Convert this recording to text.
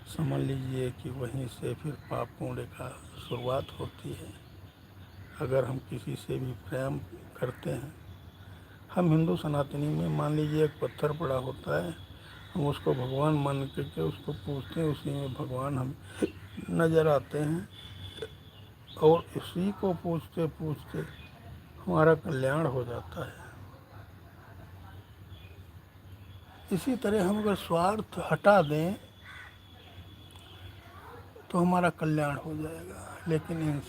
समझ लीजिए कि वहीं से फिर पाप पुण्य का शुरुआत होती है। अगर हम किसी से भी प्रेम करते हैं, हम हिंदू सनातनी में मान लीजिए एक पत्थर पड़ा होता है, हम उसको भगवान मान करके उसको पूजते हैं, उसी में भगवान हम नज़र आते हैं और इसी को पूजते पूजते हमारा कल्याण हो जाता है। इसी तरह हम अगर स्वार्थ हटा दें तो हमारा कल्याण हो जाएगा। लेकिन